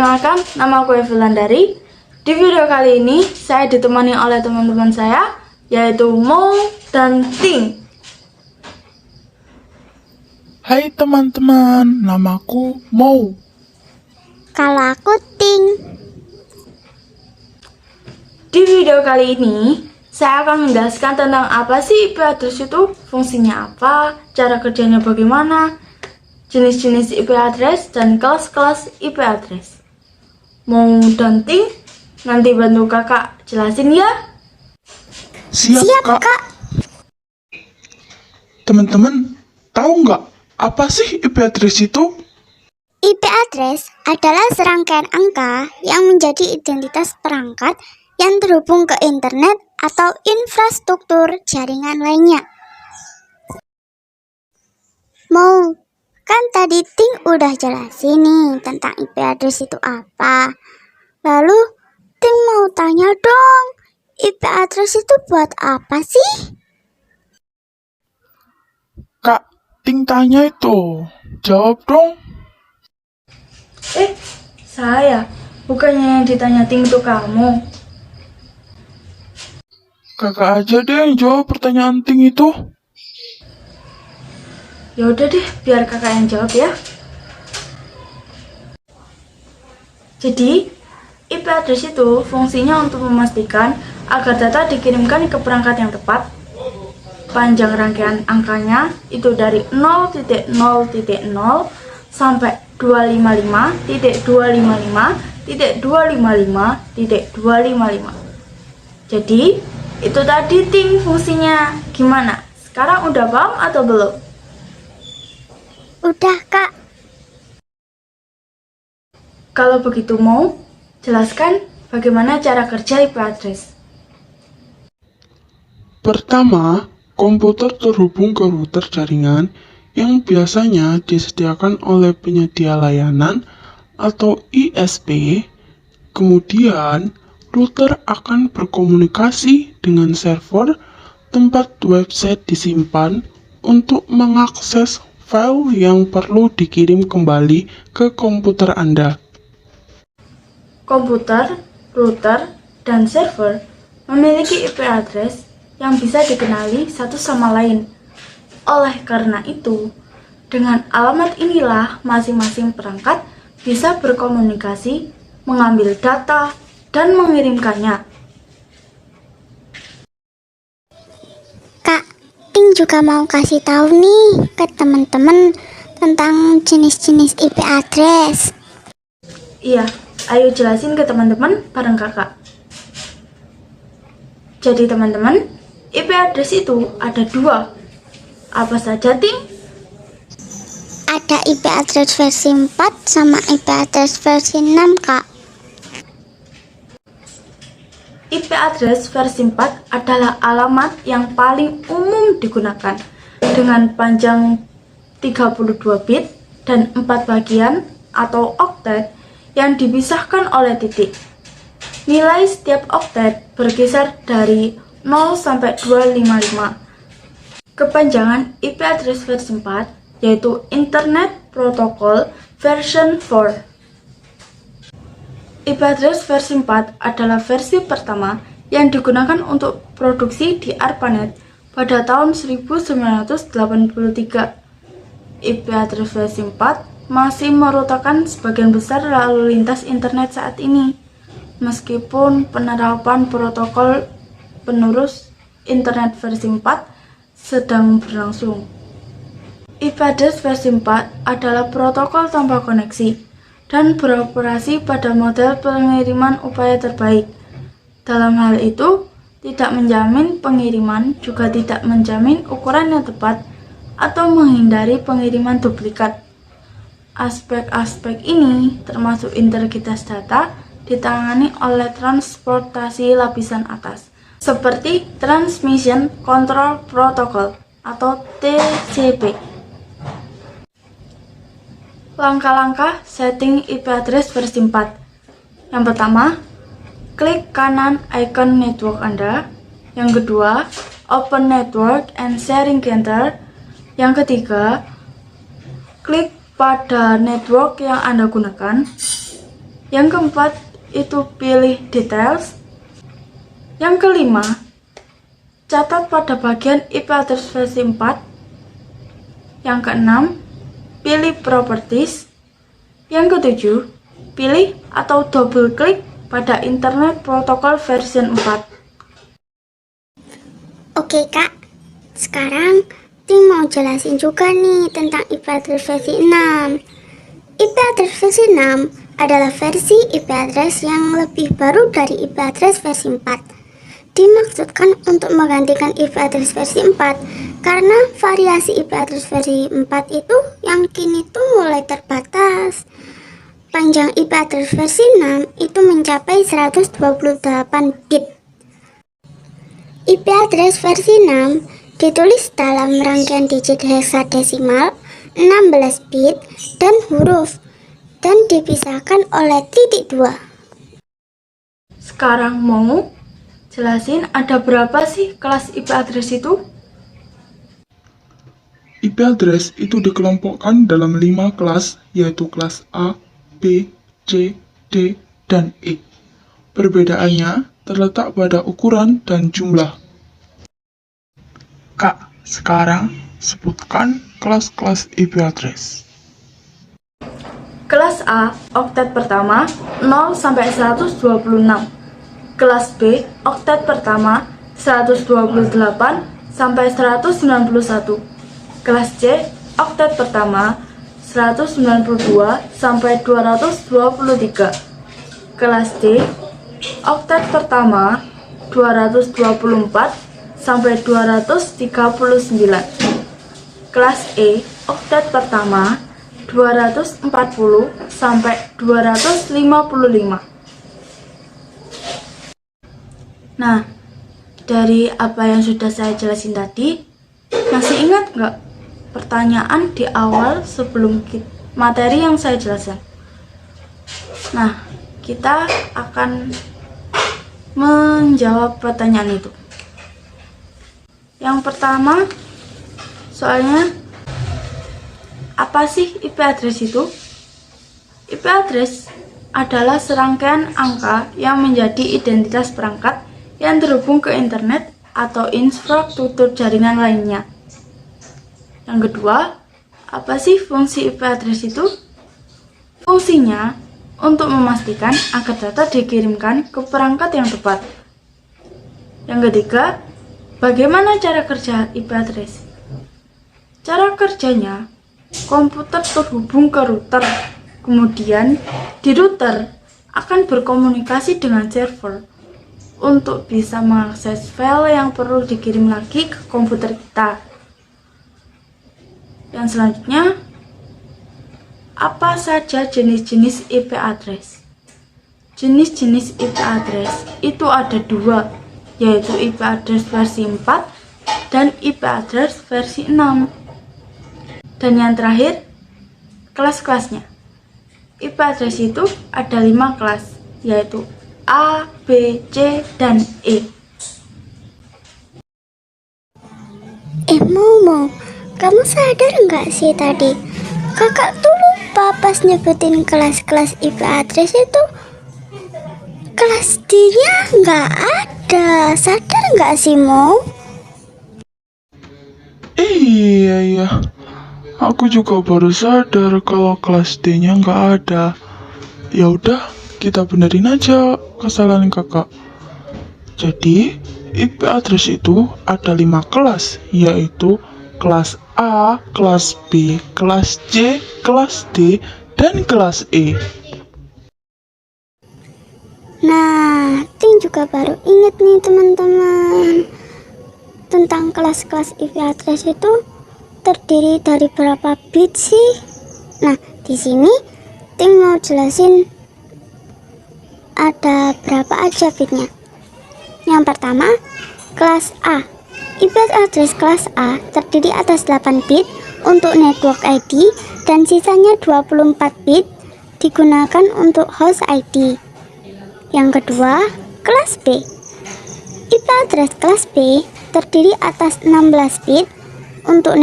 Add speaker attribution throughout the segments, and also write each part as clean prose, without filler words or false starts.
Speaker 1: Perkenalkan, nama aku Evelandari. Di video kali ini, saya ditemani oleh teman-teman saya, yaitu Mo dan Ting.
Speaker 2: Hai teman-teman, namaku Mo.
Speaker 3: Kalau aku Ting.
Speaker 1: Di video kali ini, saya akan menjelaskan tentang apa sih IP address itu, fungsinya apa, cara kerjanya bagaimana, jenis-jenis IP address, dan kelas-kelas IP address. Mo dan Ting, nanti bantu kakak jelasin ya.
Speaker 2: Siap kak. Teman-teman, tahu nggak apa sih IP address itu?
Speaker 3: IP address adalah serangkaian angka yang menjadi identitas perangkat yang terhubung ke internet atau infrastruktur jaringan lainnya. Mau, kan tadi Ting udah jelasin nih tentang IP address itu apa. Lalu Ting mau tanya dong, IP address itu buat apa sih?
Speaker 2: Kak, Ting tanya itu. Jawab dong.
Speaker 1: Saya, bukannya yang ditanya Ting itu kamu.
Speaker 2: Kakak aja deh yang jawab pertanyaan Ting itu.
Speaker 1: Ya udah deh, biar kakak yang jawab ya. Jadi, IP address itu fungsinya untuk memastikan agar data dikirimkan ke perangkat yang tepat. Panjang rangkaian angkanya itu dari 0.0.0 sampai 255.255.255.255. Jadi, itu tadi Ting fungsinya. Gimana? Sekarang udah paham atau belum?
Speaker 3: Udah kak.
Speaker 1: Kalau begitu mau jelaskan bagaimana cara kerja IP address.
Speaker 2: Pertama, komputer terhubung ke router jaringan yang biasanya disediakan oleh penyedia layanan atau ISP. Kemudian, router akan berkomunikasi dengan server tempat website disimpan untuk mengakses file yang perlu dikirim kembali ke komputer Anda.
Speaker 1: Komputer, router, dan server memiliki IP address yang bisa dikenali satu sama lain. Oleh karena itu, dengan alamat inilah masing-masing perangkat bisa berkomunikasi, mengambil data, dan mengirimkannya.
Speaker 3: Kak, Ting juga mau kasih tahu nih ke teman-teman tentang jenis-jenis IP address.
Speaker 1: Iya, ayo jelasin ke teman-teman bareng kakak. Jadi teman-teman, IP address itu ada dua. Apa saja, Ting?
Speaker 3: Ada IP address versi 4 sama IP address versi 6, Kak.
Speaker 1: IP address versi 4 adalah alamat yang paling umum digunakan dengan panjang 32 bit dan 4 bagian atau oktet yang dipisahkan oleh titik. Nilai setiap oktet berkisar dari 0 sampai 255. Kepanjangan IP address versi 4 yaitu Internet Protocol version 4. IP address versi 4 adalah versi pertama yang digunakan untuk produksi di ARPANET pada tahun 1983. IP address versi 4 masih merupakan sebagian besar lalu lintas internet saat ini, meskipun penerapan protokol penerus internet versi 4 sedang berlangsung. IP address versi 4 adalah protokol tanpa koneksi dan beroperasi pada model pengiriman upaya terbaik. Dalam hal itu, tidak menjamin pengiriman, juga tidak menjamin ukuran yang tepat, atau menghindari pengiriman duplikat. Aspek-aspek ini, termasuk integritas data, ditangani oleh transportasi lapisan atas, seperti Transmission Control Protocol atau TCP. Langkah-langkah setting IP address versi 4. Yang pertama, klik kanan icon network Anda. Yang kedua, open network and sharing center. Yang ketiga, klik pada network yang Anda gunakan. Yang keempat itu pilih details. Yang kelima, catat pada bagian IP address versi 4. Yang keenam, pilih properties. Yang ketujuh, pilih atau double klik pada Internet Protocol version 4.
Speaker 3: Oke kak, sekarang Ting mau jelasin juga nih tentang IP address versi 6. IP address versi 6 adalah versi IP address yang lebih baru dari IP address versi 4. Dimaksudkan untuk menggantikan IP address versi 4 karena variasi IP address versi 4 itu yang kini tuh mulai terbatas. Panjang IP address versi 6 itu mencapai 128 bit. IP address versi 6 ditulis dalam rangkaian digit heksadesimal 16 bit dan huruf dan dipisahkan oleh titik 2.
Speaker 1: Sekarang mau jelasin ada berapa sih kelas IP address itu?
Speaker 2: IP address itu dikelompokkan dalam 5 kelas, yaitu kelas A, B, C, D, dan E. Perbedaannya terletak pada ukuran dan jumlah. Kak, sekarang sebutkan kelas-kelas IP address.
Speaker 1: Kelas A, oktet pertama 0 sampai 126. Kelas B, oktet pertama 128 sampai 191. Kelas C, oktet pertama 192 sampai 223. Kelas D, oktet pertama 224 sampai 239. Kelas E, oktet pertama 240 sampai 255. Nah, dari apa yang sudah saya jelasin tadi, masih ingat nggak pertanyaan di awal sebelum materi yang saya jelaskan? Nah, kita akan menjawab pertanyaan itu. Yang pertama, soalnya apa sih IP address itu? IP address adalah serangkaian angka yang menjadi identitas perangkat yang terhubung ke internet atau infrastruktur jaringan lainnya. Yang kedua, apa sih fungsi IP address itu? Fungsinya untuk memastikan agar data dikirimkan ke perangkat yang tepat. Yang ketiga, bagaimana cara kerja IP address? Cara kerjanya, komputer terhubung ke router, kemudian di router akan berkomunikasi dengan server untuk bisa mengakses file yang perlu dikirim lagi ke komputer kita. Yang selanjutnya, apa saja jenis-jenis IP address? Jenis-jenis IP address itu ada 2, yaitu IP address versi 4 dan IP address versi 6. Dan yang terakhir, kelas-kelasnya. IP address itu ada 5 kelas, yaitu A, B, C, dan E.
Speaker 3: Momo, kamu sadar nggak sih tadi? Kakak tuh lupa pas nyebutin kelas-kelas IP address itu. Kelas D-nya nggak ada. Sadar nggak sih, Mo?
Speaker 2: Iya. Aku juga baru sadar kalau kelas D-nya nggak ada. Ya udah, kita benerin aja kesalahan kakak. Jadi, IP address itu ada 5 kelas, yaitu kelas A, kelas B, kelas C, kelas D, dan kelas E.
Speaker 3: Nah, Ting juga baru inget nih teman-teman. Tentang kelas-kelas IP address itu terdiri dari berapa bit sih? Nah, di sini Ting mau jelasin ada berapa aja bitnya. Yang pertama, kelas A. IP address kelas A terdiri atas 8 bit untuk network ID dan sisanya 24 bit digunakan untuk host ID. Yang kedua, kelas B. IP address kelas B terdiri atas 16 bit untuk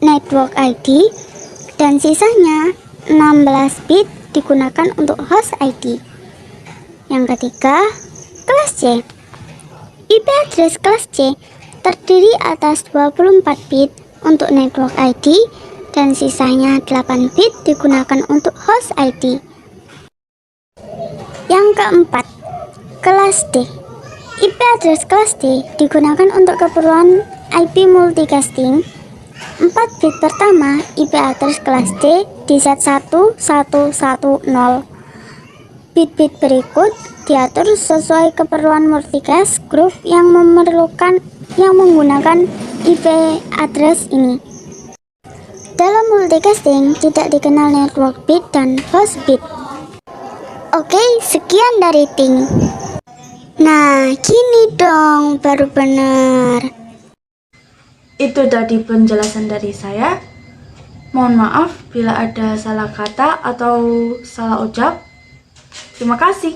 Speaker 3: network ID dan sisanya 16 bit digunakan untuk host ID. Yang ketiga, kelas C. IP address kelas C terdiri atas 24 bit untuk network ID dan sisanya 8 bit digunakan untuk host ID. Yang keempat, kelas D. IP address kelas D digunakan untuk keperluan IP multicasting. 4 bit pertama IP address kelas D di set 1110. Bit-bit berikut diatur sesuai keperluan multicast group yang menggunakan IP address ini. Dalam multicasting tidak dikenal network bit dan host bit. Oke, sekian dari Ting. Nah, gini dong baru benar.
Speaker 1: Itu tadi penjelasan dari saya. Mohon maaf bila ada salah kata atau salah ucap. Terima kasih.